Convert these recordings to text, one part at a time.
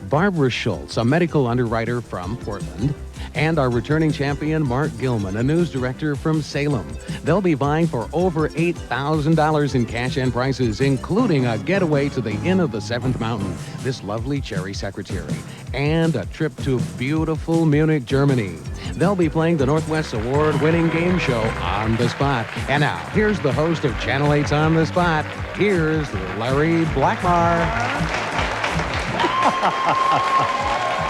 Barbara Schultz, a medical underwriter from Portland, and our returning champion, Mark Gilman, a news director from Salem. They'll be vying for over $8,000 in cash and prizes, including a getaway to the Inn of the Seventh Mountain, this lovely cherry secretary, and a trip to beautiful Munich, Germany. They'll be playing the Northwest Award-winning game show On the Spot. And now, here's the host of Channel 8's On the Spot. Here's Larry Blackmar.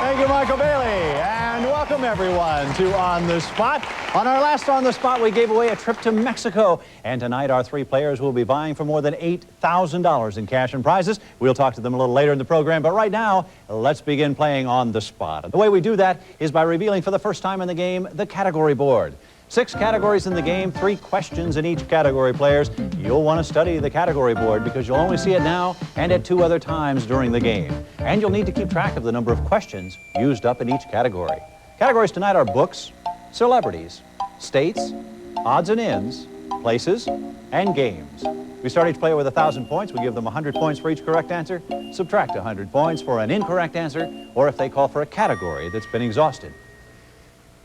Thank you, Michael Bailey, and welcome everyone to On the Spot. On our last On the Spot, we gave away a trip to Mexico, and tonight our three players will be vying for more than $8,000 in cash and prizes. We'll talk to them a little later in the program, but right now, let's begin playing On the Spot. The way we do that is by revealing for the first time in the game the category board. 6 categories in the game, 3 questions in each category, players. You'll want to study the category board because you'll only see it now and at 2 other times during the game. And you'll need to keep track of the number of questions used up in each category. Categories tonight are books, celebrities, states, odds and ends, places, and games. We start each player with 1,000 points. We give them 100 points for each correct answer, subtract 100 points for an incorrect answer, or if they call for a category that's been exhausted.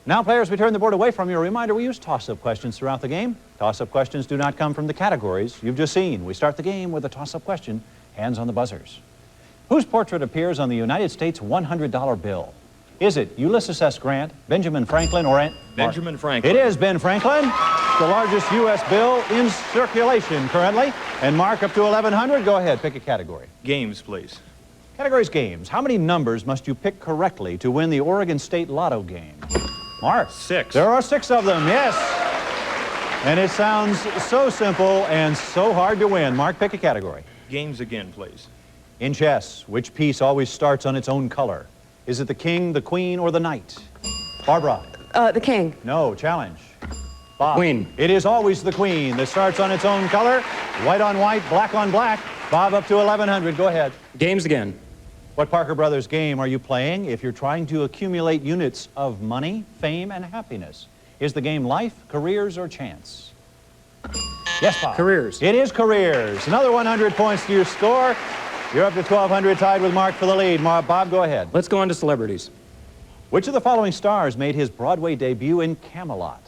Now, players, we turn the board away from you. A reminder, we use toss-up questions throughout the game. Toss-up questions do not come from the categories you've just seen. We start the game with a toss-up question, hands on the buzzers. Whose portrait appears on the United States $100 bill? Is it Ulysses S. Grant, Benjamin Franklin, or Benjamin Franklin. It is Ben Franklin, the largest U.S. bill in circulation currently. And Mark, up to 1,100. Go ahead, pick a category. Games, please. Category's games. How many numbers must you pick correctly to win the Oregon State Lotto game? Mark. 6. There are 6 of them, yes. And it sounds so simple and so hard to win. Mark, pick a category. Games again, please. In chess, which piece always starts on its own color? Is it the king, the queen, or the knight? Barbara. The king. No, challenge. Bob. Queen. It is always the queen that starts on its own color. White on white, black on black. Bob, up to 1,100. Go ahead. Games again. What Parker Brothers game are you playing if you're trying to accumulate units of money, fame, and happiness? Is the game life, careers, or chance? Yes, Bob. Careers. It is careers. Another 100 points to your score. You're up to 1,200, tied with Mark for the lead. Bob, go ahead. Let's go on to celebrities. Which of the following stars made his Broadway debut in Camelot?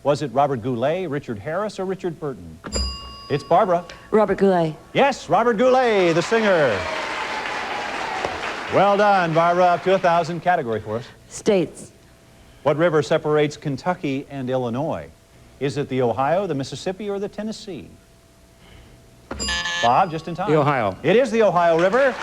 Was it Robert Goulet, Richard Harris, or Richard Burton? It's Barbara. Robert Goulet. Yes, Robert Goulet, the singer. Well done, Barbara. Up to 1,000. Category for us. States. What river separates Kentucky and Illinois? Is it the Ohio, the Mississippi, or the Tennessee? Bob, just in time. The Ohio. It is the Ohio River.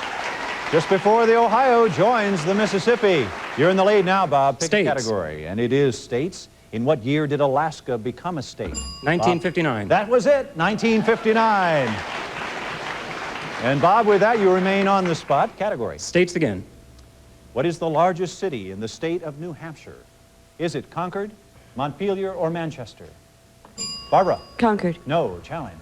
Just before the Ohio joins the Mississippi. You're in the lead now, Bob. Pick a States. category. And it is states. In what year did Alaska become a state? 1959. Bob? That was it, 1959. And Bob, with that, you remain on the spot. Category. States again. What is the largest city in the state of New Hampshire? Is it Concord, Montpelier, or Manchester? Barbara. Concord. No, challenge.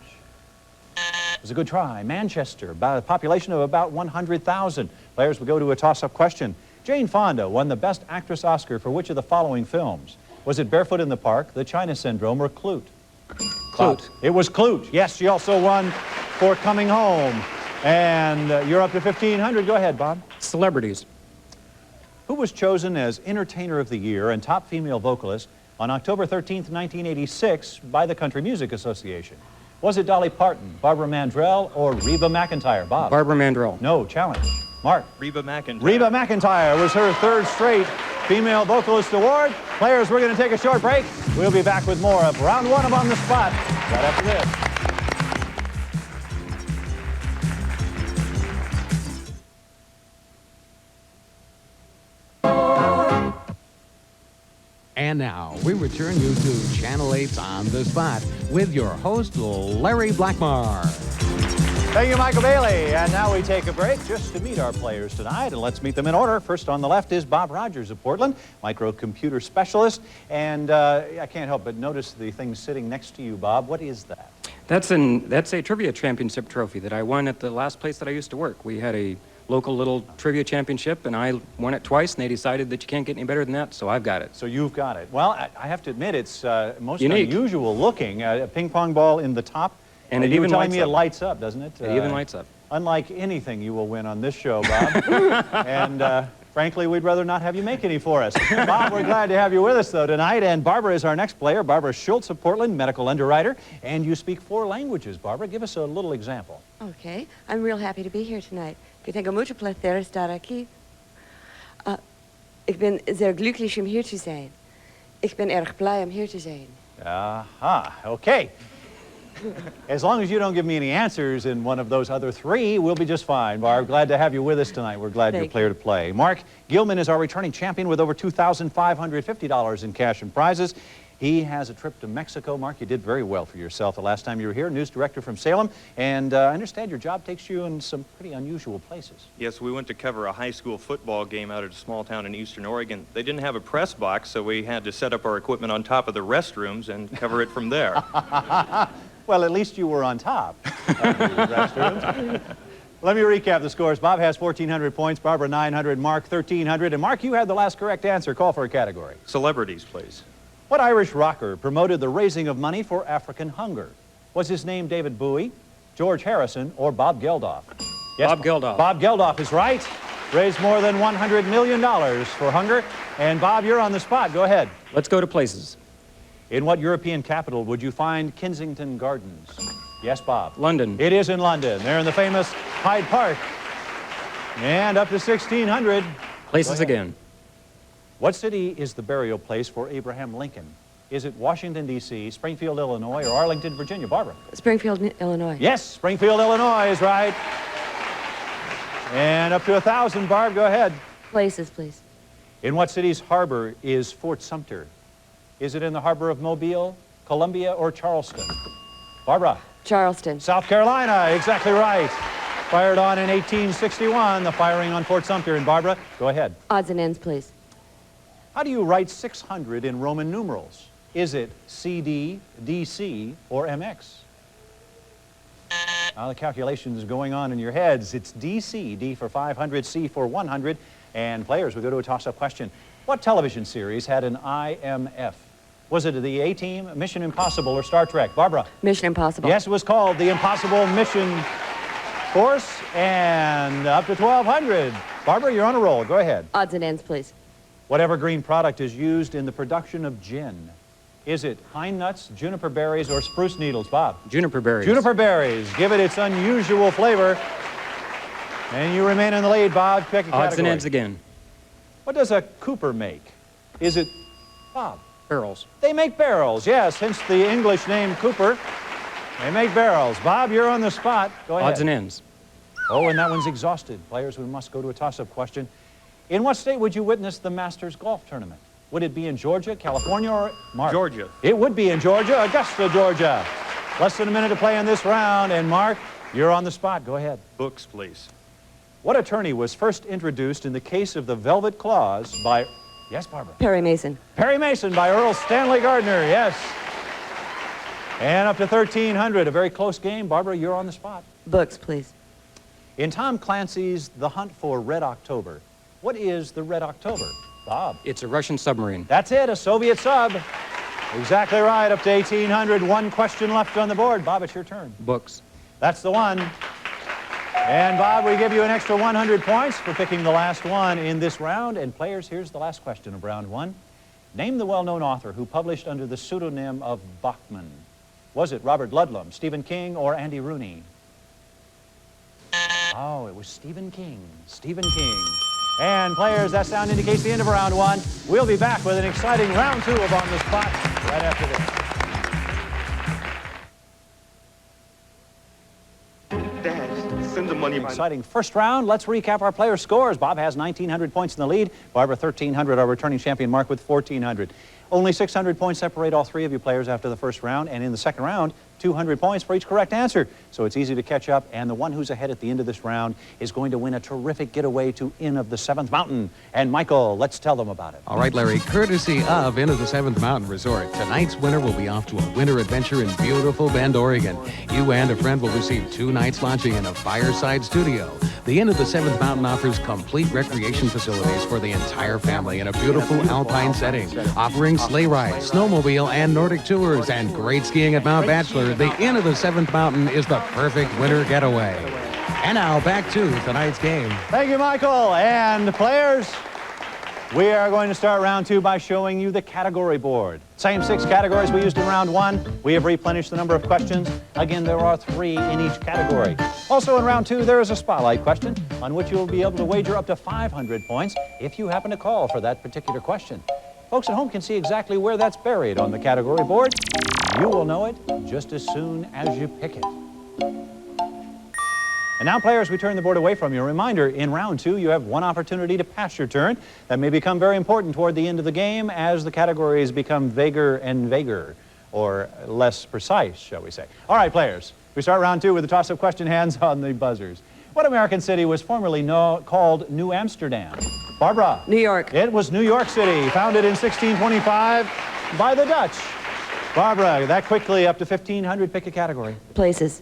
It was a good try. Manchester, about a population of about 100,000. Players will go to a toss-up question. Jane Fonda won the Best Actress Oscar for which of the following films? Was it Barefoot in the Park, The China Syndrome, or Clute? Clute. It was Clute. Yes, she also won for Coming Home. And you're up to 1,500. Go ahead, Bob. Celebrities. Who was chosen as Entertainer of the Year and Top Female Vocalist on October 13th, 1986 by the Country Music Association? Was it Dolly Parton, Barbara Mandrell, or Reba McEntire? Bob. Barbara Mandrell. No, challenge. Mark. Reba McEntire. Reba McEntire was her 3rd straight Female Vocalist Award. Players, we're going to take a short break. We'll be back with more of Round 1 of On the Spot right after this. And now, we return you to Channel 8's On the Spot with your host, Larry Blackmar. Thank you, Michael Bailey. And now we take a break just to meet our players tonight. And let's meet them in order. First on the left is Bob Rogers of Portland, microcomputer specialist. And I can't help but notice the thing sitting next to you, Bob. What is that? That's a trivia championship trophy that I won at the last place that I used to work. We had a local little trivia championship, and I won it twice, and they decided that you can't get any better than that, so I've got it. So you've got it. Well, I have to admit, it's most unique. Unusual looking. A ping pong ball in the top. And it you were even telling lights me up. it lights up, doesn't it? It even lights up. unlike anything you will win on this show, Bob. And frankly, we'd rather not have you make any for us. Bob, we're glad to have you with us, though, tonight. And Barbara is our next player. Barbara Schultz of Portland, medical underwriter. And you speak 4 languages, Barbara. Give us a little example. Okay. I'm real happy to be here tonight. Que tengo mucho placer estar aquí. Ik ben zeer glücklich om hier te zijn. Ik ben erg blij om hier te zijn. Aha, okay. As long as you don't give me any answers in one of those other 3, we'll be just fine, Barb. Glad to have you with us tonight. We're glad you're a player to play. Mark Gilman is our returning champion with over $2,550 in cash and prizes. He has a trip to Mexico. Mark, you did very well for yourself the last time you were here, news director from Salem. And I understand your job takes you in some pretty unusual places. Yes, we went to cover a high school football game out at a small town in eastern Oregon. They didn't have a press box, so we had to set up our equipment on top of the restrooms and cover it from there. Well, at least you were on top of the restrooms. Let me recap the scores. Bob has 1,400 points, Barbara 900, Mark 1,300. And Mark, you had the last correct answer. Call for a category. Celebrities, please. What Irish rocker promoted the raising of money for African hunger? Was his name David Bowie, George Harrison, or Bob Geldof? Yes, Bob Geldof. Bob Geldof is right. Raised more than $100 million for hunger. And Bob, you're on the spot. Go ahead. Let's go to places. In what European capital would you find Kensington Gardens? Yes, Bob. London. It is in London. They're in the famous Hyde Park. And up to 1,600. Places again. What city is the burial place for Abraham Lincoln? Is it Washington, D.C., Springfield, Illinois, or Arlington, Virginia? Barbara? Springfield, Illinois. Yes, Springfield, Illinois is right. And up to 1,000, Barb, go ahead. Places, please. In what city's harbor is Fort Sumter? Is it in the harbor of Mobile, Columbia, or Charleston? Barbara? Charleston. South Carolina, exactly right. Fired on in 1861, the firing on Fort Sumter. And Barbara, go ahead. Odds and ends, please. How do you write 600 in Roman numerals? Is it CD, DC, or MX? Now the calculation is going on in your heads. It's DC, D for 500, C for 100. And players, we go to a toss-up question. What television series had an IMF? Was it the A-Team, Mission Impossible, or Star Trek? Barbara? Mission Impossible. Yes, it was called the Impossible Mission Force. And up to 1,200. Barbara, you're on a roll. Go ahead. Odds and ends, please. What evergreen product is used in the production of gin? Is it pine nuts, juniper berries, or spruce needles? Bob? Juniper berries. Juniper berries. Give it its unusual flavor. And you remain in the lead, Bob. Pick a category. Odds and ends again. What does a Cooper make? Is it, Bob? Barrels. They make barrels, yes, hence the English name Cooper. They make barrels. Bob, you're on the spot. Go ahead. Odds and ends. Oh, and that one's exhausted. Players, we must go to a toss-up question. In what state would you witness the Masters golf tournament? Would it be in Georgia, California, or Mark? Georgia. It would be in Georgia, Augusta, Georgia. Less than a minute to play in this round, and Mark, you're on the spot. Go ahead. Books, please. What attorney was first introduced in the case of the Velvet Clause by... Yes, Barbara? Perry Mason. Perry Mason by Earl Stanley Gardner, yes. And up to 1,300, a very close game. Barbara, you're on the spot. Books, please. In Tom Clancy's The Hunt for Red October, what is the Red October? Bob? It's a Russian submarine. That's it, a Soviet sub. Exactly right, up to 1,800. One question left on the board. Bob, it's your turn. Books. That's the one. And Bob, we give you an extra 100 points for picking the last one in this round. And players, here's the last question of round one. Name the well-known author who published under the pseudonym of Bachman. Was it Robert Ludlum, Stephen King, or Andy Rooney? Oh, it was Stephen King. Stephen King. And players, that sound indicates the end of round one. We'll be back with an exciting round two of On the Spot right after this. Dad, send the money. Exciting first round. Let's recap our player scores. Bob has 1,900 points in the lead. Barbara 1,300, our returning champion Mark with 1,400. Only 600 points separate all 3 of you players after the first round. And in the second round, 200 points for each correct answer. So it's easy to catch up. And the one who's ahead at the end of this round is going to win a terrific getaway to Inn of the Seventh Mountain. And Michael, let's tell them about it. All right, Larry, courtesy of Inn of the Seventh Mountain Resort, tonight's winner will be off to a winter adventure in beautiful Bend, Oregon. You and a friend will receive 2 nights lodging in a fireside studio. The Inn of the Seventh Mountain offers complete recreation facilities for the entire family in a beautiful alpine setting, offering sleigh rides, snowmobile, and Nordic tours, and great skiing at Mount Bachelor. The Inn of the Seventh Mountain is the perfect winter getaway. And now back to tonight's game. Thank you, Michael. And players, we are going to start round 2 by showing you the category board. Same 6 categories we used in round 1. We have replenished the number of questions. Again, there are 3 in each category. Also in round 2, there is a spotlight question on which you'll be able to wager up to 500 points if you happen to call for that particular question. Folks at home can see exactly where that's buried on the category board. You will know it just as soon as you pick it. And now, players, we turn the board away from you. A reminder, in round 2, you have 1 opportunity to pass your turn. That may become very important toward the end of the game as the categories become vaguer and vaguer, or less precise, shall we say. All right, players, we start round 2 with the toss-up question, hands on the buzzers. What American city was formerly called New Amsterdam? Barbara. New York. It was New York City, founded in 1625 by the Dutch. Barbara, that quickly up to 1,500. Pick a category. Places.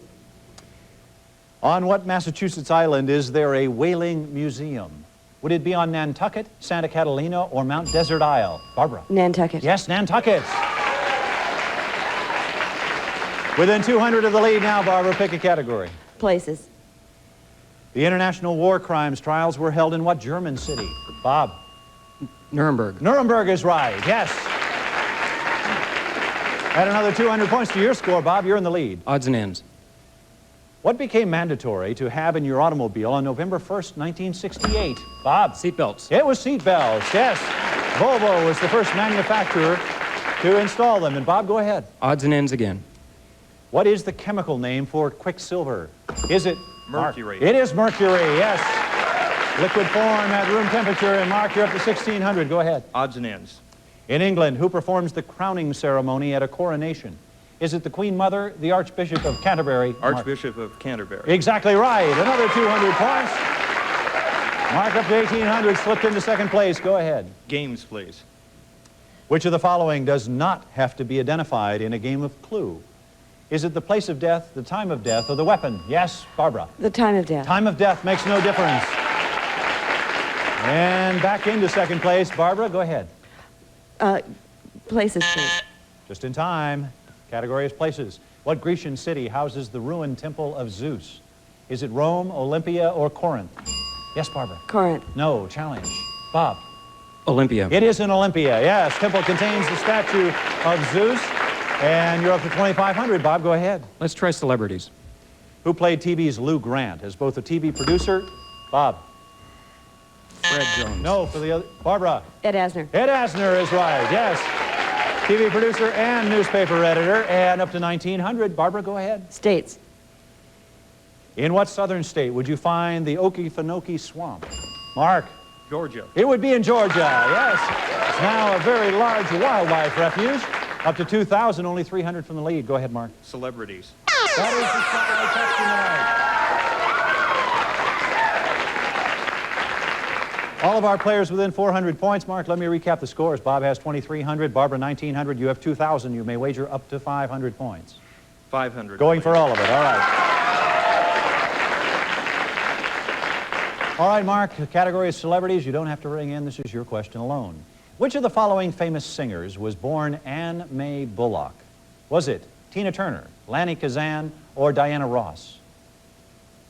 On what Massachusetts island is there a whaling museum? Would it be on Nantucket, Santa Catalina, or Mount Desert Isle? Barbara. Nantucket. Yes, Nantucket. Within 200 of the lead now, Barbara. Pick a category. Places. The international war crimes trials were held in what German city? Bob. Nuremberg. Nuremberg is right, yes. Add another 200 points to your score, Bob. You're in the lead. Odds and ends. What became mandatory to have in your automobile on November 1st, 1968? Bob. Seatbelts. It was seat belts, yes. Volvo was the first manufacturer to install them. And Bob, go ahead. Odds and ends again. What is the chemical name for quicksilver? Is it Mercury. Mark? It is mercury, yes. Liquid form at room temperature. And Mark, you're up to 1,600. Go ahead. Odds and ends. In England, who performs the crowning ceremony at a coronation? Is it the Queen Mother, the Archbishop of Canterbury? Archbishop of Canterbury. Exactly right. Another 200 points. Mark up to 1,800, slipped into second place. Go ahead. Games, please. Which of the following does not have to be identified in a game of Clue? Is it the place of death, the time of death, or the weapon? Yes, Barbara. The time of death. Time of death makes no difference. And back into second place. Barbara, go ahead. Places, please. Just in time. Category is places. What Grecian city houses the ruined temple of Zeus? Is it Rome, Olympia, or Corinth? Yes, Barbara. Corinth. No, challenge. Bob. Olympia. It is in Olympia, yes. Temple contains the statue of Zeus. And you're up to 2,500. Bob, go ahead. Let's try celebrities. Who played TV's Lou Grant as both a TV producer? Bob. Fred Jones. No, for the other. Barbara. Ed Asner. Ed Asner is right, yes. TV producer and newspaper editor. And up to 1,900. Barbara, go ahead. States. In what southern state would you find the Okefenokee Swamp? Mark. Georgia. It would be in Georgia, yes. It's now a very large wildlife refuge. Up to 2,000, only 300 from the lead. Go ahead, Mark. Celebrities. That is the spotlight question tonight. All of our players within 400 points. Mark, let me recap the scores. Bob has 2,300, Barbara 1,900. You have 2,000. You may wager up to 500 points. 500. Going for all of it, all right. All right, Mark, the category is celebrities. You don't have to ring in. This is your question alone. Which of the following famous singers was born Anne Mae Bullock? Was it Tina Turner, Lanny Kazan, or Diana Ross?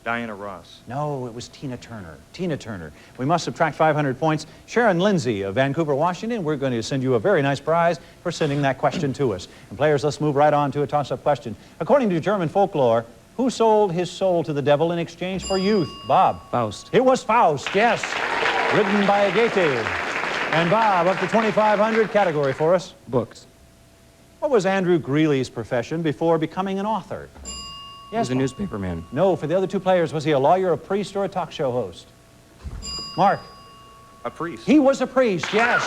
Diana Ross. No, it was Tina Turner. Tina Turner. We must subtract 500 points. Sharon Lindsay of Vancouver, Washington, we're going to send you a very nice prize for sending that question to us. And players, let's move right on to a toss-up question. According to German folklore, who sold his soul to the devil in exchange for youth? Bob. Faust. It was Faust, yes. Written by Goethe. And Bob, up to 2,500, category for us. Books. What was Andrew Greeley's profession before becoming an author? He was a Bob. newspaperman. No, for the other two players, was he a lawyer, a priest, or a talk show host? Mark. A priest. He was a priest, yes.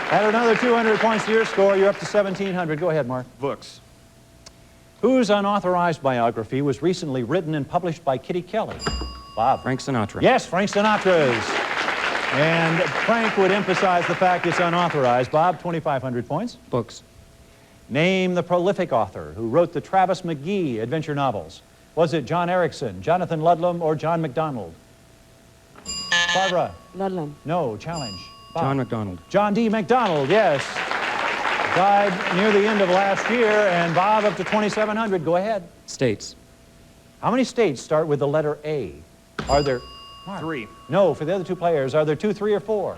Add another 200 points to your score. You're up to 1,700. Go ahead, Mark. Books. Whose unauthorized biography was recently written and published by Kitty Kelly? Bob. Frank Sinatra. Yes, Frank Sinatra's. And Frank would emphasize the fact it's unauthorized. Bob, 2,500 points. Books. Name the prolific author who wrote the Travis McGee adventure novels. Was it John Erickson, Jonathan Ludlam, or John MacDonald? Barbara. Ludlam. No, challenge. Bob. John MacDonald. John D. MacDonald, yes. Died near the end of last year. And Bob, up to 2,700. Go ahead. States. How many states start with the letter A? Are there... Mark. 3. No, for the other 2 players. Are there 2, 3, or 4?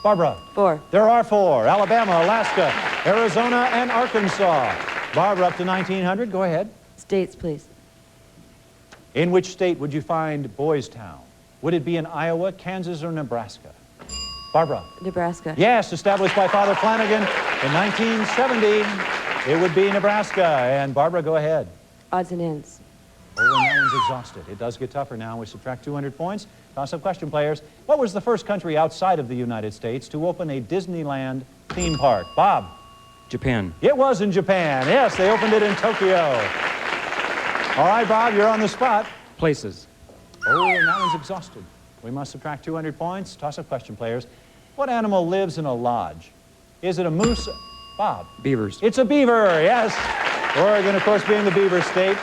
Barbara. 4. There are 4. Alabama, Alaska, Arizona, and Arkansas. Barbara, up to 1900. Go ahead. States, please. In which state would you find Boys Town? Would it be in Iowa, Kansas, or Nebraska? Barbara. Nebraska. Yes, established by Father Flanagan in 1970. It would be Nebraska. And Barbara, go ahead. Odds and ends. Oh, and that one's exhausted. It does get tougher now. We subtract 200 points. Toss-up question, players. What was the first country outside of the United States to open a Disneyland theme park? Bob. Japan. It was in Japan. Yes, they opened it in Tokyo. All right, Bob, you're on the spot. Places. Oh, and that one's exhausted. We must subtract 200 points. Toss-up question, players. What animal lives in a lodge? Is it a moose? Bob. Beavers. It's a beaver, yes. Oregon, of course, being the beaver state.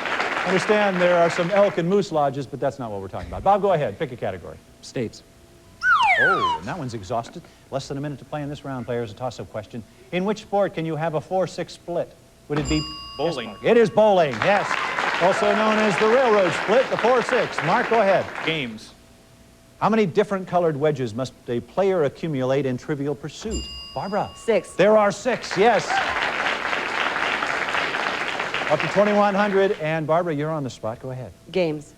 Understand there are some elk and moose lodges, but that's not what we're talking about. Bob, go ahead. Pick a category. States. Oh, and that one's exhausted. Less than a minute to play in this round, players. A toss-up question. In which sport can you have a 4-6 split? Would it be Bowling. Yes, Mark. It is bowling, yes. Also known as the railroad split, the 4-6. Mark, go ahead. Games. How many different colored wedges must a player accumulate in Trivial Pursuit? Barbara. 6. There are 6, yes. Up to 2,100, and Barbara, you're on the spot. Go ahead. Games.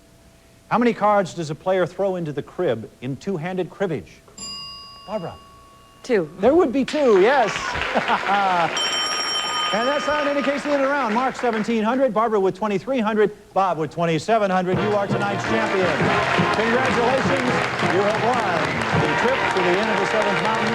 How many cards does a player throw into the crib in two-handed cribbage? Barbara. 2. There would be 2, yes. And that's how it indicates the end of the round. Mark, 1,700. Barbara with 2,300. Bob with 2,700. You are tonight's champion. Congratulations. You have won the trip to the end of the 7th mountain.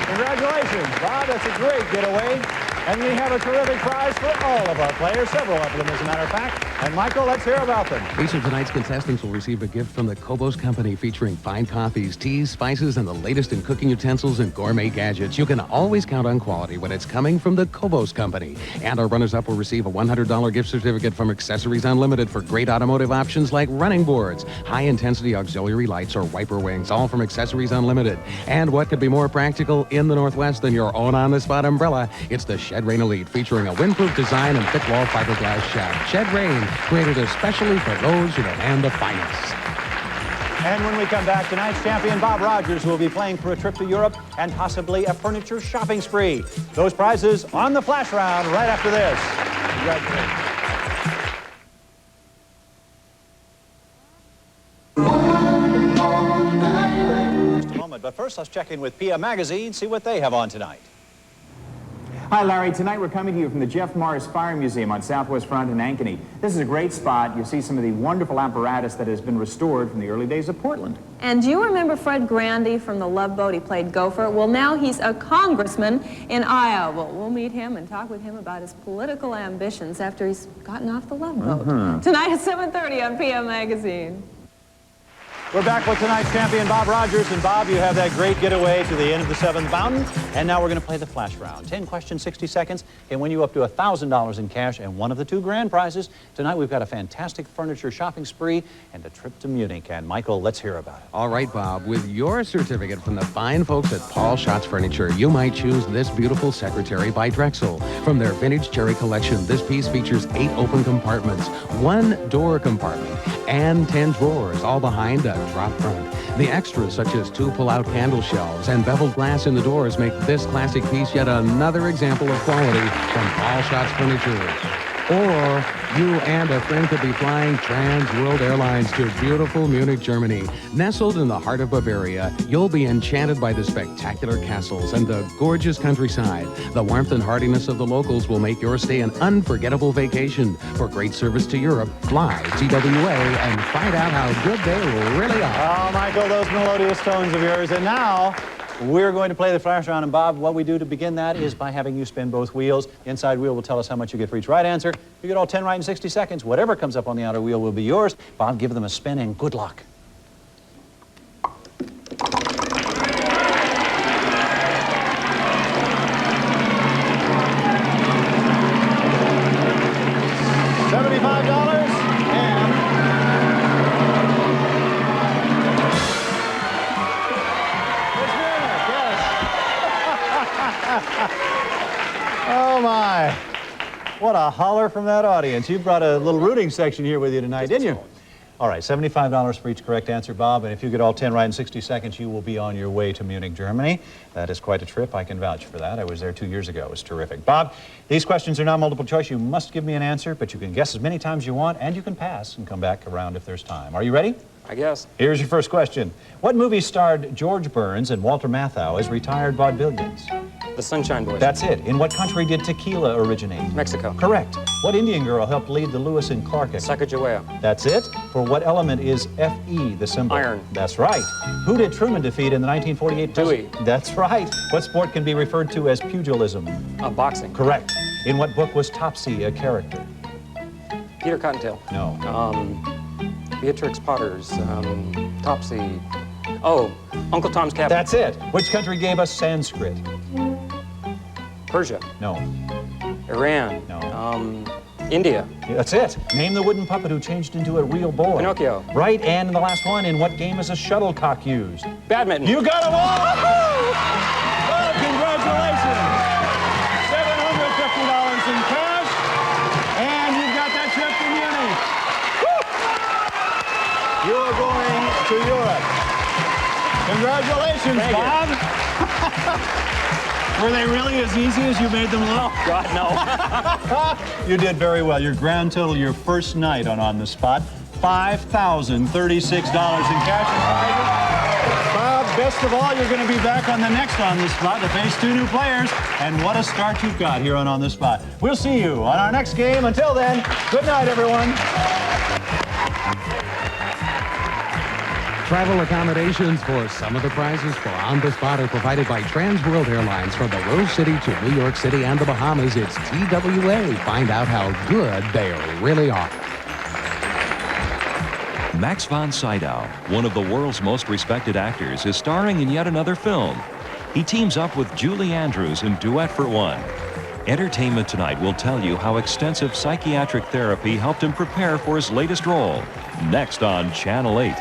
Congratulations, Bob. That's a great getaway. And we have a terrific prize for all of our players, several of them, as a matter of fact. And, Michael, let's hear about them. Each of tonight's contestants will receive a gift from the Kobos Company featuring fine coffees, teas, spices, and the latest in cooking utensils and gourmet gadgets. You can always count on quality when it's coming from the Kobos Company. And our runners-up will receive a $100 gift certificate from Accessories Unlimited for great automotive options like running boards, high-intensity auxiliary lights, or wiper wings, all from Accessories Unlimited. And what could be more practical in the Northwest than your own on-the-spot umbrella? It's the Shed Rain Elite, featuring a windproof design and thick-wall fiberglass shed. Shed Rain, created especially for those who demand the finest. And when we come back, tonight's champion, Bob Rogers, will be playing for a trip to Europe and possibly a furniture shopping spree. Those prizes on the flash round right after this. Congratulations. Just a moment, but first let's check in with PM Magazine, see what they have on tonight. Hi, Larry. Tonight we're coming to you from the Jeff Morris Fire Museum on Southwest Front in Ankeny. This is a great spot. You'll see some of the wonderful apparatus that has been restored from the early days of Portland. And do you remember Fred Grandy from The Love Boat? He played Gopher. Well, now he's a congressman in Iowa. We'll meet him and talk with him about his political ambitions after he's gotten off the Love Boat. Tonight at 7:30 on PM Magazine. We're back with tonight's champion, Bob Rogers. And Bob, you have that great getaway to the end of the 7th mountain. And now we're going to play the flash round. 10 questions, 60 seconds can win you up to $1,000 in cash and one of the 2 grand prizes. Tonight we've got a fantastic furniture shopping spree and a trip to Munich. And Michael, let's hear about it. All right, Bob, with your certificate from the fine folks at Paul Schatz Furniture, you might choose this beautiful secretary by Drexel. From their vintage cherry collection, this piece features 8 open compartments, 1 door compartment, and 10 drawers, all behind a drop front. The extras, such as 2 pull-out candle shelves and beveled glass in the doors, make this classic piece yet another example of quality from Paul Schatz Furniture. Or you and a friend could be flying Trans World Airlines to beautiful Munich, Germany. Nestled in the heart of Bavaria, you'll be enchanted by the spectacular castles and the gorgeous countryside. The warmth and heartiness of the locals will make your stay an unforgettable vacation. For great service to Europe, fly TWA and find out how good they really are. Oh, Michael, those melodious tones of yours. And now we're going to play the flash round. And Bob, what we do to begin that is by having you spin both wheels. The inside wheel will tell us how much you get for each right answer. You get all 10 right in 60 seconds. Whatever comes up on the outer wheel will be yours. Bob, give them a spin and good luck. $75 and oh, my. What a holler from that audience. You brought a little rooting section here with you tonight, didn't you? All right, $75 for each correct answer, Bob. And if you get all 10 right in 60 seconds, you will be on your way to Munich, Germany. That is quite a trip. I can vouch for that. I was there 2 years ago. It was terrific. Bob, these questions are not multiple choice. You must give me an answer, but you can guess as many times you want, and you can pass and come back around if there's time. Are you ready? I guess. Here's your first question. What movie starred George Burns and Walter Matthau as retired vaudevillians? The Sunshine Boys. That's it. In what country did tequila originate? Mexico. Correct. What Indian girl helped lead the Lewis and Clark expedition? Sacagawea. That's it. For what element is Fe, the symbol? Iron. That's right. Who did Truman defeat in the 1948 Dewey. That's right. What sport can be referred to as pugilism? Boxing. Correct. In what book was Topsy a character? Peter Cottontail. No. Beatrix Potter's. Topsy. Oh, Uncle Tom's Cabin. That's it. Which country gave us Sanskrit? Persia. No. Iran. No. India. That's it. Name the wooden puppet who changed into a real boy. Pinocchio. Right, and the last one, in what game is a shuttlecock used? Badminton. You got them all! Well, congratulations! $750 in cash, and you've got that trip to Munich. You're going to Europe. Congratulations, Bob. Were they really as easy as you made them look? Oh, God, no. You did very well. Your grand total, your first night on the Spot, $5,036 in cash and prizes. Bob, best of all, you're going to be back on the next On the Spot to face 2 new players. And what a start you've got here on the Spot. We'll see you on our next game. Until then, good night, everyone. Travel accommodations for some of the prizes for On the Spot are provided by Trans World Airlines from the Rose City to New York City and the Bahamas. It's TWA. Find out how good they really are. Max von Sydow, one of the world's most respected actors, is starring in yet another film. He teams up with Julie Andrews in Duet for One. Entertainment Tonight will tell you how extensive psychiatric therapy helped him prepare for his latest role. Next on Channel 8.